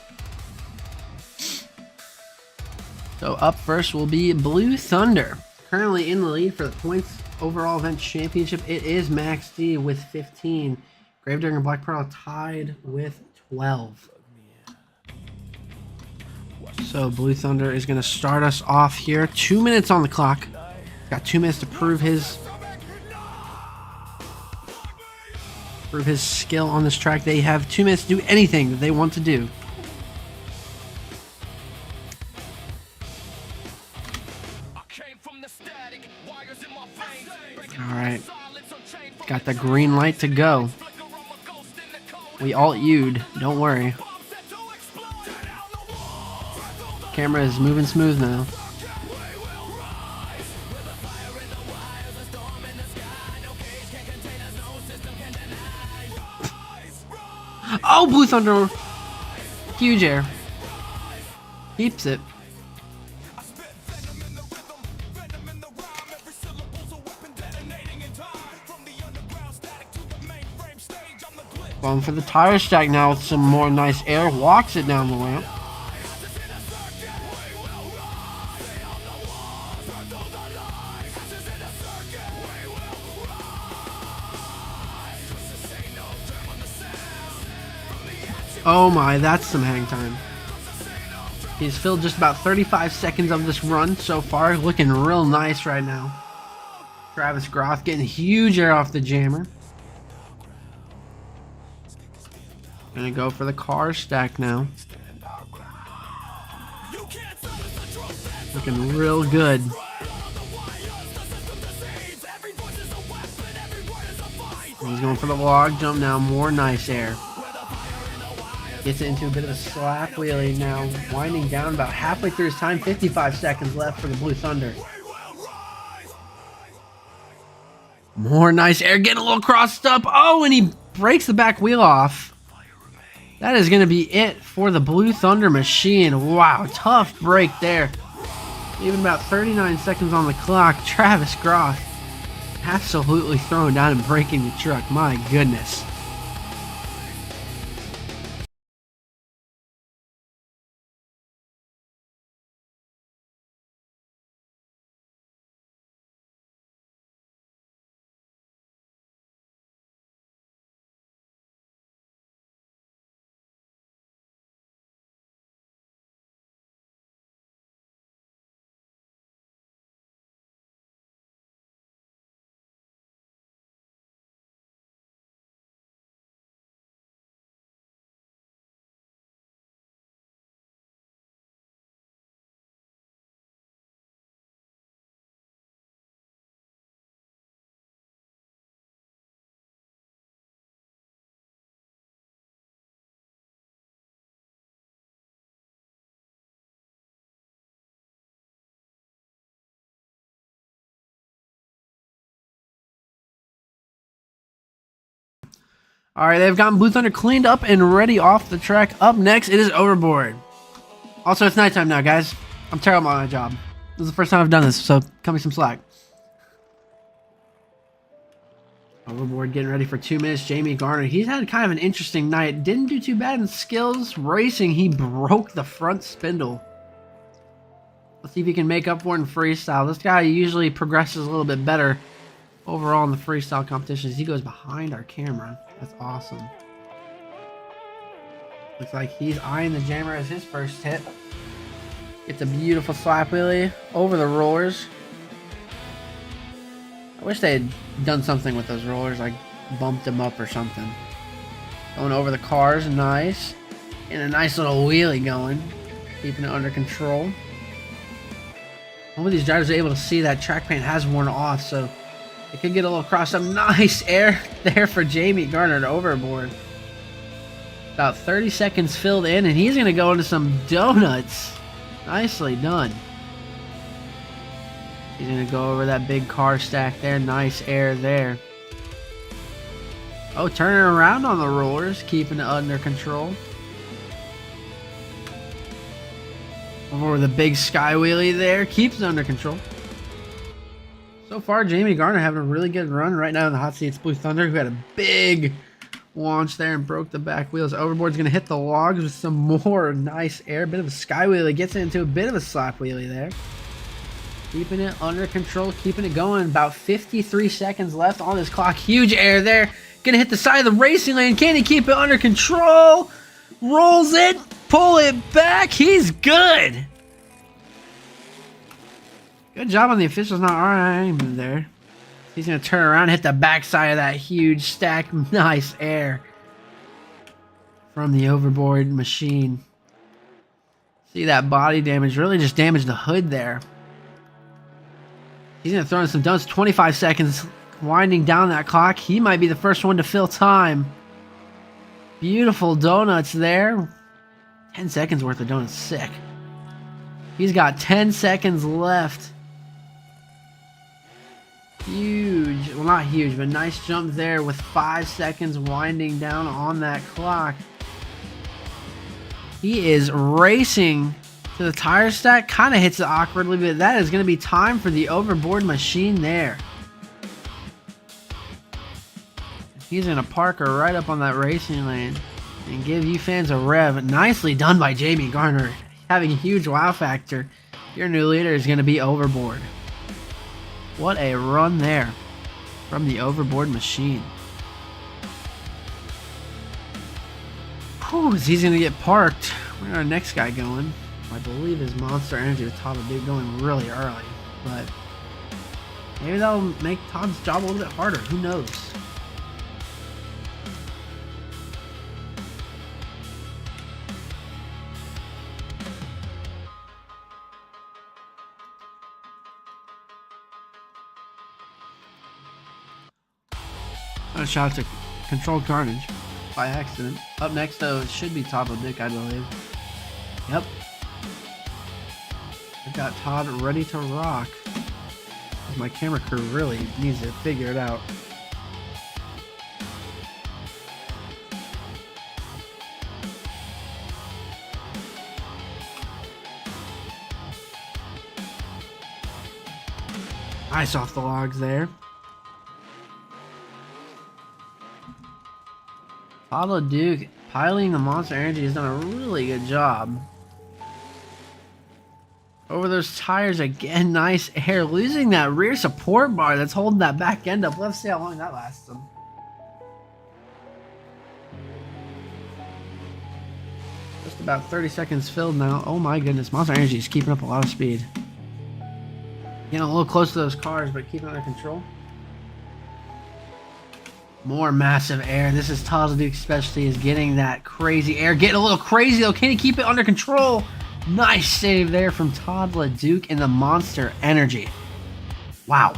So up first will be Blue Thunder. Currently in the lead for the points overall event championship. It is Max D with 15. Gravedigger and Black Pearl tied with 12. So Blue Thunder is going to start us off here. 2 minutes on the clock. Got 2 minutes to prove his skill on this track. They have 2 minutes to do anything that they want to do. Alright. Got the green light to go. We alt-U'd. Don't worry. Camera is moving smooth now. Oh, Blue Thunder! Huge air. Keeps it. Going for the tire stack now with some more nice air. Walks it down the ramp. Oh my, that's some hang time. He's filled just about 35 seconds of this run so far. Looking real nice right now. Travis Groth getting huge air off the jammer. Gonna go for the car stack now. Looking real good. He's going for the log jump now. More nice air. Gets it into a bit of a slap wheelie now. Winding down about halfway through his time. 55 seconds left for the Blue Thunder. More nice air. Getting a little crossed up. Oh, and he breaks the back wheel off. That is going to be it for the Blue Thunder machine. Wow, tough break there. Even about 39 seconds on the clock. Travis Groth absolutely throwing down and breaking the truck. My goodness. Alright, they've gotten Blue Thunder cleaned up and ready off the track. Up next, it is Overboard. Also, it's nighttime now, guys. I'm terrible at my job. This is the first time I've done this, so cut me some slack. Overboard getting ready for 2 minutes. Jamie Garner, he's had kind of an interesting night. Didn't do too bad in skills. Racing, he broke the front spindle. Let's see if he can make up for it in freestyle. This guy usually progresses a little bit better overall in the freestyle competitions. He goes behind our camera. That's awesome. Looks like he's eyeing the jammer as his first hit. Gets a beautiful slap wheelie over the rollers. I wish they had done something with those rollers, like bumped them up or something. Going over the cars, nice. And a nice little wheelie going. Keeping it under control. Hopefully these drivers are able to see that track paint has worn off, so it could get a little crossed up. Nice air there for Jamie Garner to Overboard. About 30 seconds filled in, and he's going to go into some donuts. Nicely done. He's going to go over that big car stack there. Nice air there. Oh, turning around on the rollers, keeping it under control. Over the big sky wheelie there, keeps it under control. So far, Jamie Garner having a really good run right now in the hot seat. It's Blue Thunder, who had a big launch there and broke the back wheels. Overboard's going to hit the logs with some more nice air. Bit of a sky wheelie, gets into a bit of a slap wheelie there. Keeping it under control, keeping it going. About 53 seconds left on this clock. Huge air there. Gonna hit the side of the racing lane. Can he keep it under control? Rolls it. Pull it back. He's good. Good job on the officials not RIing there. He's gonna turn around, hit the backside of that huge stack. Nice air from the overboard machine. See that body damage? Really just damaged the hood there. He's going to throw in some donuts. 25 seconds winding down that clock. He might be the first one to fill time. Beautiful donuts there. 10 seconds worth of donuts. Sick. He's got 10 seconds left. Huge. Well, not huge, but nice jump there with 5 seconds winding down on that clock. He is racing to the tire stack. Kind of hits it awkwardly, but that is going to be time for the overboard machine there. He's going to park her right up on that racing lane and give you fans a rev. Nicely done by Jamie Garner, having a huge wow factor. Your new leader is going to be Overboard. What a run there from the overboard machine. Whew, he's going to get parked. Where's our next guy going? I believe is Monster Energy with Todd Duke going really early, but maybe that'll make Todd's job a little bit harder. Who knows? A shot to Controlled Carnage by accident. Up next, though, it should be Todd Duke, I believe. Yep. I've got Todd ready to rock. My camera crew really needs to figure it out. Nice off the logs there. Todd Duke piloting the Monster Energy has done a really good job. Over those tires again, nice air. Losing that rear support bar that's holding that back end up. Let's see how long that lasts them. Just about 30 seconds filled now. Oh my goodness, Monster Energy is keeping up a lot of speed. Getting a little close to those cars, but keeping under control. More massive air. This is Todd Duke's specialty, is getting that crazy air. Getting a little crazy though. Can he keep it under control? Nice save there from Todd Duke in the Monster Energy. Wow.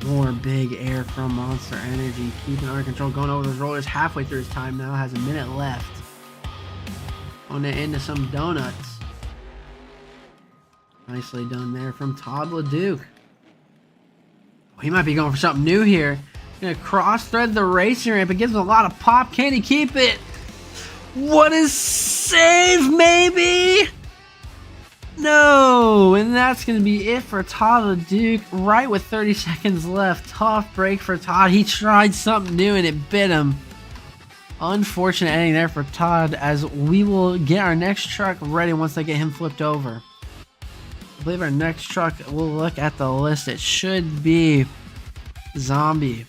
More big air from Monster Energy. Keeping under control. Going over those rollers halfway through his time now. Has a minute left. On the end of some donuts. Nicely done there from Todd Duke. He might be going for something new here. Gonna cross thread the racing ramp. It gives him a lot of pop. Can he keep it? What is save? Maybe? No. And that's gonna be it for Todd Duke. Right with 30 seconds left. Tough break for Todd. He tried something new and it bit him. Unfortunate ending there for Todd, as we will get our next truck ready once they get him flipped over. I believe our next truck, we'll look at the list. It should be Zombie.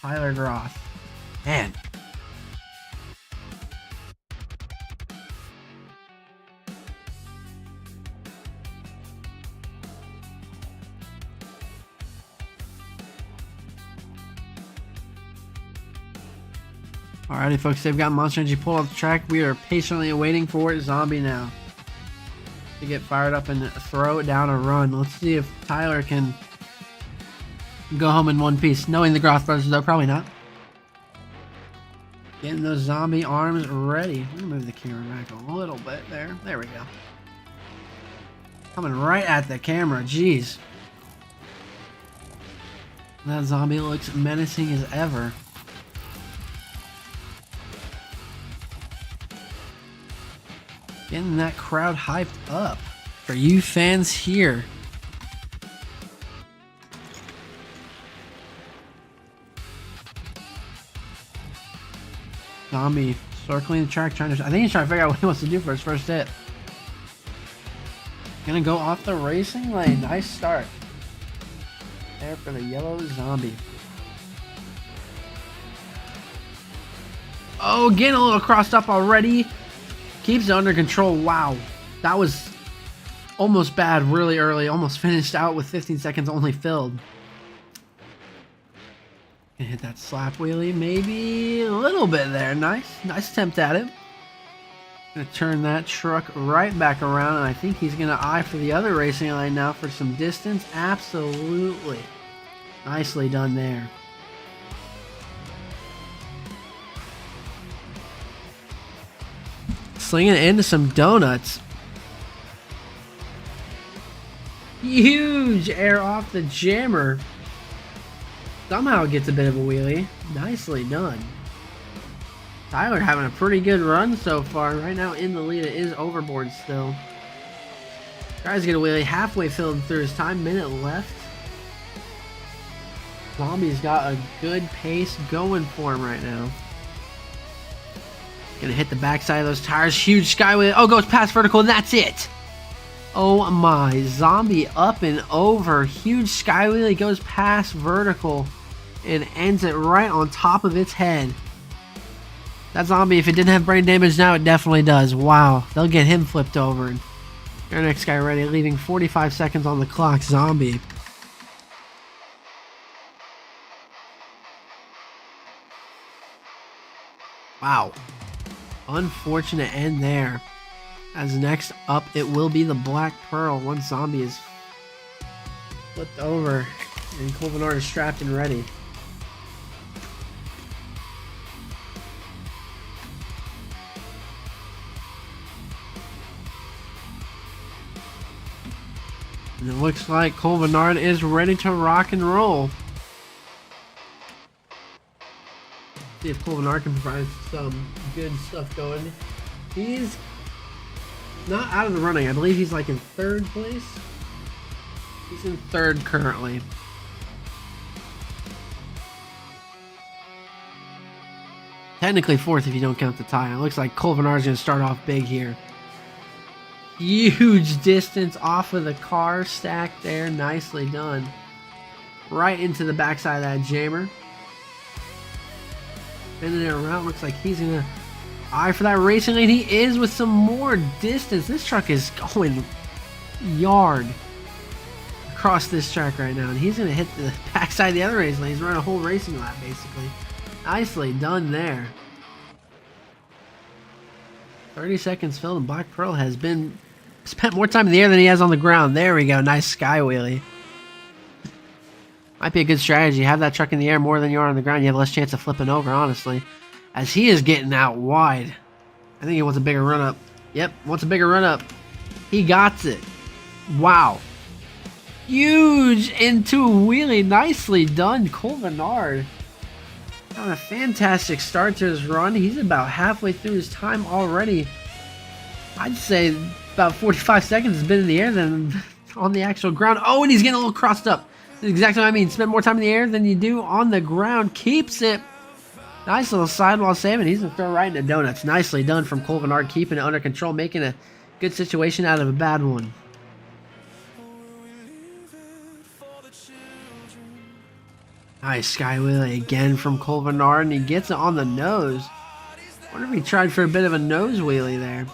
Tyler Groth. Man. Alrighty, folks, they've got Monster Energy pulled off the track. We are patiently awaiting for it. Zombie now to get fired up and throw it down a run. Let's see if Tyler can go home in one piece. Knowing the Groth brothers, though, probably not. Getting those zombie arms ready. I'm gonna move the camera back a little bit there. There we go. Coming right at the camera. Jeez. That zombie looks menacing as ever. Getting that crowd hyped up for you fans here. Zombie circling the track, trying to. I think he's trying to figure out what he wants to do for his first hit. Gonna go off the racing lane. Nice start there for the yellow zombie. Oh, getting a little crossed up already. Keeps it under control. Wow, that was almost bad really early. Almost finished out with 15 seconds only filled. Gonna hit that slap wheelie maybe a little bit there. Nice attempt at it. Gonna turn that truck right back around, and I think he's gonna eye for the other racing line now for some distance. Absolutely. Nicely done there. Slinging it into some donuts. Huge air off the jammer. Somehow gets a bit of a wheelie. Nicely done. Tyler having a pretty good run so far. Right now in the lead, it is overboard still. Tries to get a wheelie halfway filled through his time. Minute left. Zombie's got a good pace going for him right now. Gonna hit the backside of those tires. Huge skyway. Oh, goes past vertical, and that's it. Oh my. Zombie up and over. Huge skywheelie goes past vertical and ends it right on top of its head. That zombie, if it didn't have brain damage now, it definitely does. Wow. They'll get him flipped over. And our next guy ready, leaving 45 seconds on the clock. Zombie. Wow. Unfortunate end there. As next up, it will be the Black Pearl. One zombie is flipped over, and Colvinard is strapped and ready. And it looks like Colvinard is ready to rock and roll. See if Colvinard can provide some good stuff going. He's not out of the running. I believe he's like in third place. He's in third currently. Technically fourth if you don't count the tie. It looks like Colvinard's going to start off big here. Huge distance off of the car stack there. Nicely done. Right into the backside of that jammer. Spinning it around. Looks like he's going to eye for that racing lane. He is with some more distance. This truck is going yard across this track right now. And he's going to hit the backside of the other racing lane. He's running a whole racing lap basically. Nicely done there. 30 seconds filled, and Black Pearl has spent more time in the air than he has on the ground. There we go. Nice sky wheelie. Might be a good strategy. Have that truck in the air more than you are on the ground. You have less chance of flipping over, honestly. As he is getting out wide. I think he wants a bigger run up. Yep, wants a bigger run up. He got it. Wow. Huge into a wheelie. Nicely done, Colvinard. Having a fantastic start to his run. He's about halfway through his time already. I'd say about 45 seconds has been in the air than on the actual ground. Oh, and he's getting a little crossed up. That's exactly what I mean. Spend more time in the air than you do on the ground. Keeps it. Nice little sidewall save, and he's going to throw right into donuts. Nicely done from Colvinard, keeping it under control, making a good situation out of a bad one. Nice sky wheelie again from Colvinard, and he gets it on the nose. Wonder if he tried for a bit of a nose wheelie there.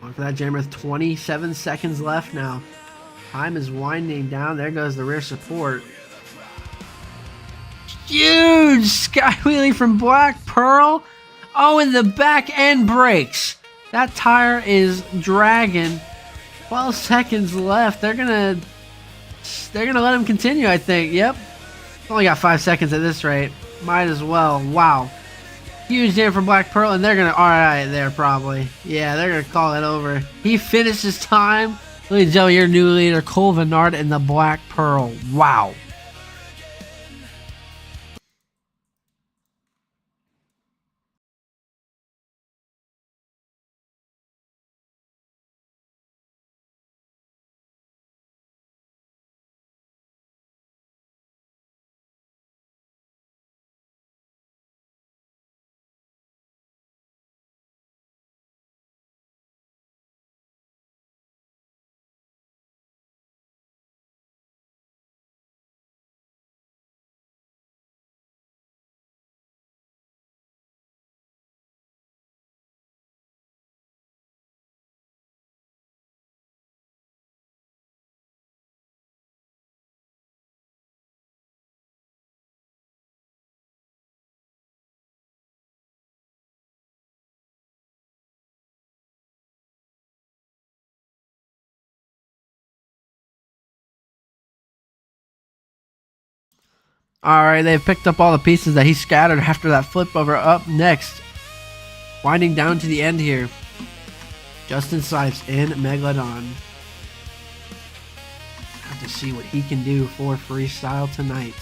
Going for that jammer with 27 seconds left now. Time is winding down. There goes the rear support. Huge sky wheelie from Black Pearl. Oh, and the back end brakes. That tire is dragging. 12 seconds left. They're gonna let him continue, I think. Yep. Only got 5 seconds at this rate. Might as well. Wow. Huge damn for Black Pearl, and they're gonna, alright there probably. Yeah, they're gonna call it over. He finished his time. Ladies and gentlemen, your new leader, Cole Vennard and the Black Pearl. Wow. Alright, they've picked up all the pieces that he scattered after that flip over. Up next, winding down to the end here, Justin Sipes in Megalodon. Have to see what he can do for freestyle tonight.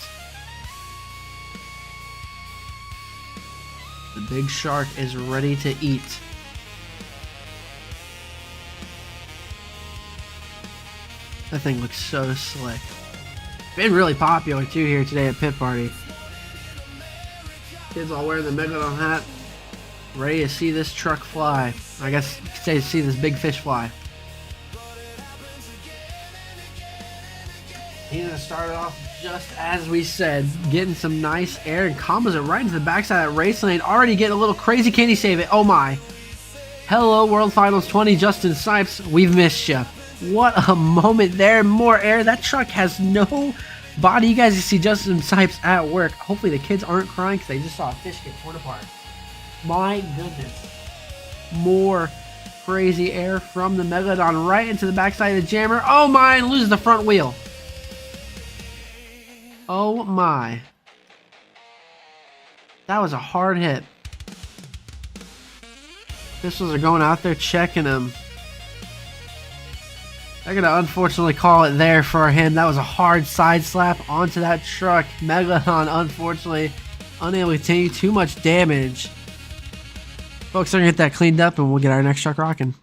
The big shark is ready to eat. That thing looks so slick. Been really popular too here today at Pit Party. Kids all wearing the Megalodon hat, ready to see this truck fly. I guess you could say see this big fish fly. He's gonna start it off just as we said, getting some nice air and combos it right into the backside of that race lane. Already getting a little crazy. Can he save it? Oh my. Hello, World Finals 20, Justin Sipes. We've missed you. What a moment there. More air. That truck has no body. You guys can see Justin Sipes at work. Hopefully the kids aren't crying because they just saw a fish get torn apart. My goodness. More crazy air from the Megalodon right into the backside of the jammer. Oh my, and loses the front wheel. Oh my. That was a hard hit. Pistols are going out there checking him. They're going to unfortunately call it there for him. That was a hard side slap onto that truck. Megalodon, unfortunately, unable to continue too much damage. Folks, they're going to get that cleaned up and we'll get our next truck rocking.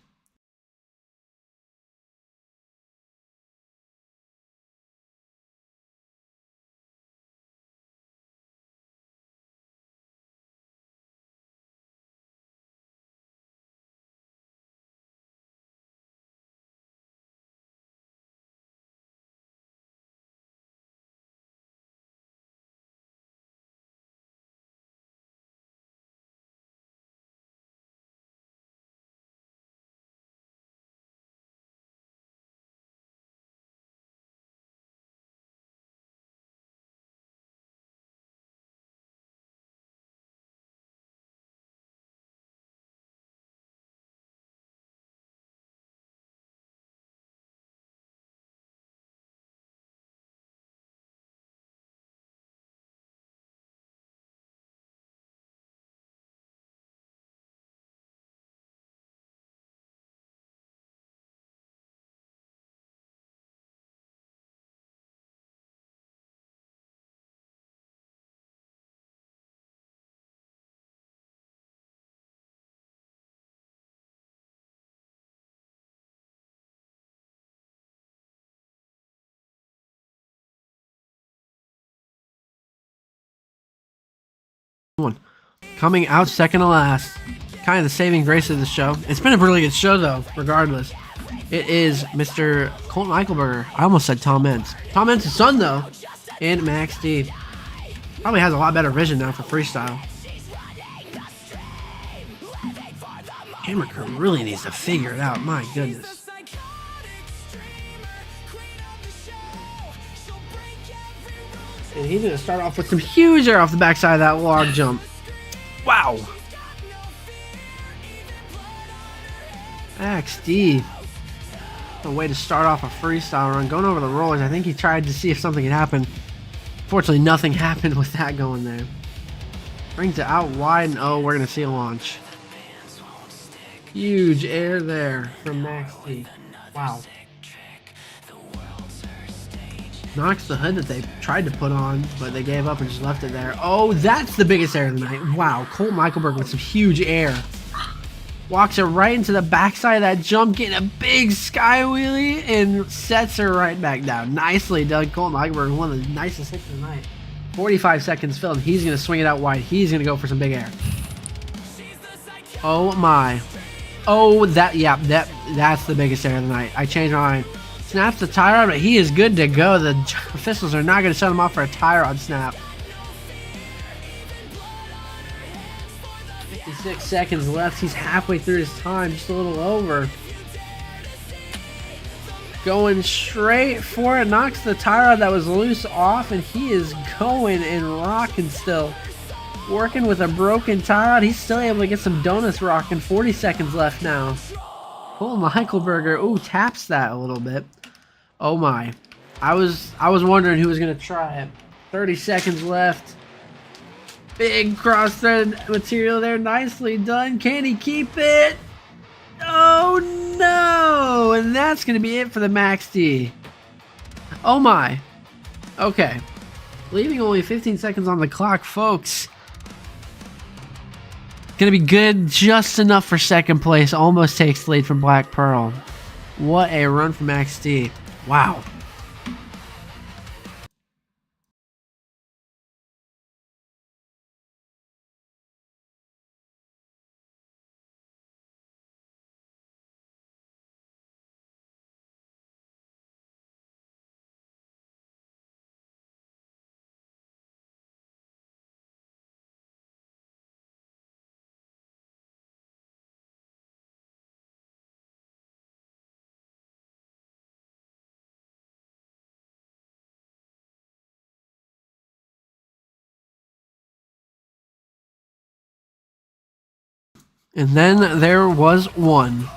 Coming out second to last. Kind of the saving grace of the show. It's been a really good show though, regardless. It is Mr. Colton Eichelberger. I almost said Tom Entz. Tom Entz's son though, and Max D. Probably has a lot better vision now for freestyle. Camera crew really needs to figure it out, my goodness. And he's going to start off with some huge air off the backside of that log jump. Wow. Max D. A way to start off a freestyle run. Going over the rollers. I think he tried to see if something had happened. Fortunately, nothing happened with that going there. Brings it out wide, and oh, we're going to see a launch. Huge air there from Max T. Wow. Knocks the hood that they tried to put on, but they gave up and just left it there. Oh, that's the biggest air of the night. Wow, Colt Michaelberg with some huge air. Walks her right into the backside of that jump, getting a big sky wheelie, and sets her right back down. Nicely done, Colt Michaelberg, one of the nicest hits of the night. 45 seconds filled. He's going to swing it out wide. He's going to go for some big air. Oh my. Oh, that's the biggest air of the night. I changed my mind. Snaps the tie rod, but he is good to go. The officials are not going to set him off for a tie rod snap. 56 seconds left. He's halfway through his time, just a little over. Going straight for it, knocks the tie rod that was loose off, and he is going and rocking still. Working with a broken tie rod, he's still able to get some donuts rocking. 40 seconds left now. Colt Michaelberger, ooh, taps that a little bit. Oh my. I was wondering who was going to try it. 30 seconds left. Big cross thread material there. Nicely done. Can he keep it? Oh no! And that's going to be it for the Max D. Oh my. Okay. Leaving only 15 seconds on the clock, folks. Going to be good, just enough for second place. Almost takes the lead from Black Pearl. What a run from Max D. Wow. And then there was one.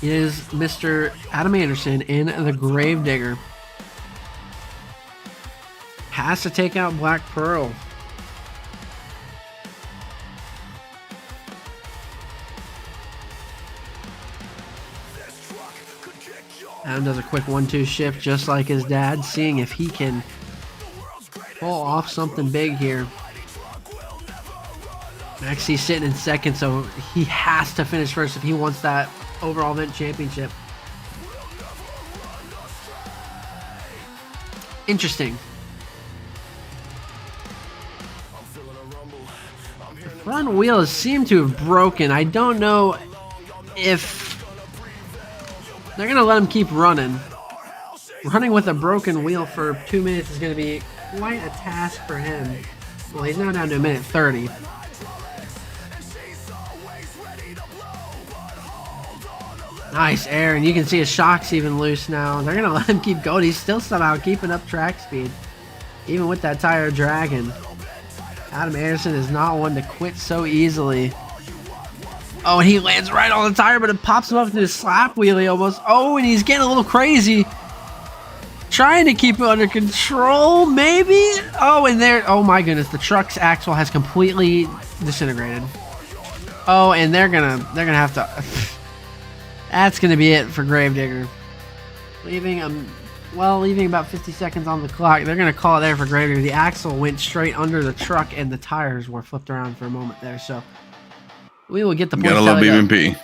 It is Mr. Adam Anderson in the Gravedigger. Has to take out Black Pearl. Adam does a quick 1-2 shift just like his dad, seeing if he can pull off something big here. Maxi's sitting in second, so he has to finish first if he wants that overall event championship. Interesting. The front wheels seem to have broken. I don't know if they're going to let him keep running. Running with a broken wheel for 2 minutes is going to be quite a task for him. Well, he's now down to a minute 30. Nice air, and you can see his shock's even loose now. They're going to let him keep going. He's still somehow keeping up track speed, even with that tire dragging. Adam Anderson is not one to quit so easily. Oh, and he lands right on the tire, but it pops him up into his slap wheelie almost. Oh, and he's getting a little crazy. Trying to keep it under control, maybe? Oh, and there, oh my goodness, the truck's axle has completely disintegrated. Oh, and they're gonna have to... That's going to be it for Gravedigger. Leaving about 50 seconds on the clock. They're going to call it there for Gravedigger. The axle went straight under the truck, and the tires were flipped around for a moment there. So we will get the points. Gotta love BeamNG.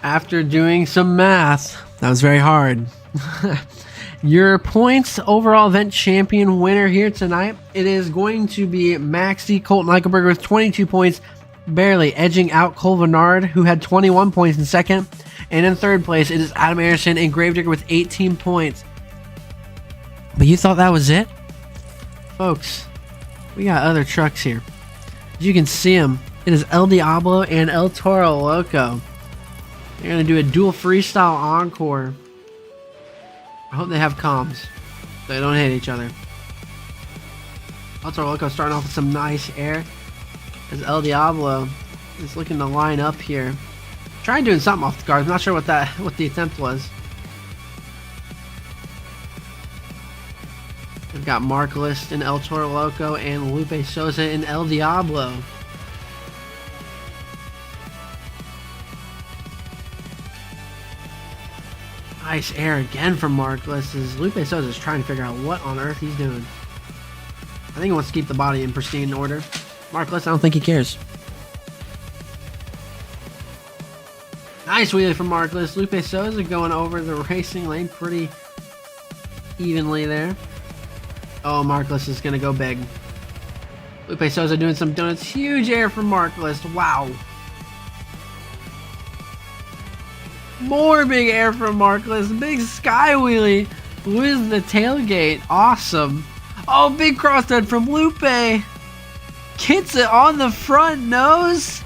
After doing some math, that was very hard. Your points overall event champion winner here tonight, it is going to be Maxi Colton Eichelberger with 22 points, barely edging out Cole Vernard, who had 21 points in second. And in third place, it is Adam Anderson and Gravedigger with 18 points. But you thought that was it? Folks, we got other trucks here. As you can see them, it is El Diablo and El Toro Loco. They're going to do a dual freestyle encore. I hope they have comms so they don't hit each other. El Toro Loco starting off with some nice air as El Diablo is looking to line up here. Trying doing something off the guard. I'm not sure what the attempt was. We've got Mark List and El Toro Loco and Lupe Souza and El Diablo. Nice air again from Markless as Lupe Souza is trying to figure out what on earth he's doing. I think he wants to keep the body in pristine order. Markless, I don't think he cares. Nice wheelie from Markless. Lupe Souza going over the racing lane pretty evenly there. Oh, Markless is going to go big. Lupe Souza doing some donuts. Huge air from Markless. Wow. More big air from Markless. Big sky wheelie. Losing the tailgate. Awesome. Oh, big crosshead from Lupe. Gets it on the front nose.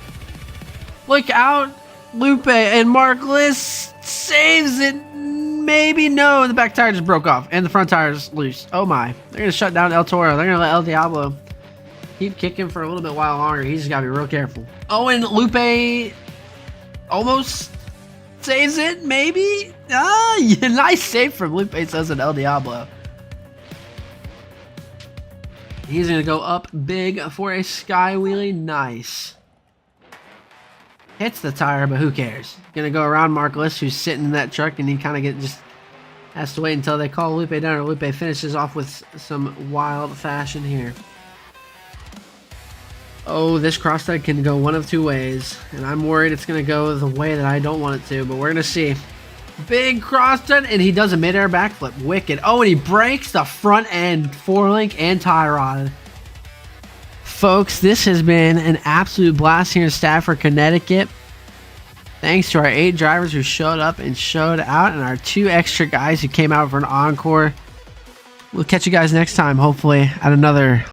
Look out, Lupe. And Markless saves it. Maybe no. The back tire just broke off. And the front tire is loose. Oh my. They're going to shut down El Toro. They're going to let El Diablo keep kicking for a little bit while longer. He's just got to be real careful. Oh, and Lupe almost saves it, maybe? Ah, yeah, nice save from Lupe Souza and El Diablo. He's going to go up big for a sky wheelie. Nice. Hits the tire, but who cares? Going to go around Markless, who's sitting in that truck, and he kind of just has to wait until they call Lupe down, or Lupe finishes off with some wild fashion here. Oh, this crosshead can go one of two ways, and I'm worried it's going to go the way that I don't want it to, but we're going to see. Big crosshead, and he does a midair backflip. Wicked. Oh, and he breaks the front end, 4-link and tie rod. Folks, this has been an absolute blast here in Stafford, Connecticut. Thanks to our 8 drivers who showed up and showed out, and our 2 extra guys who came out for an encore. We'll catch you guys next time, hopefully, at another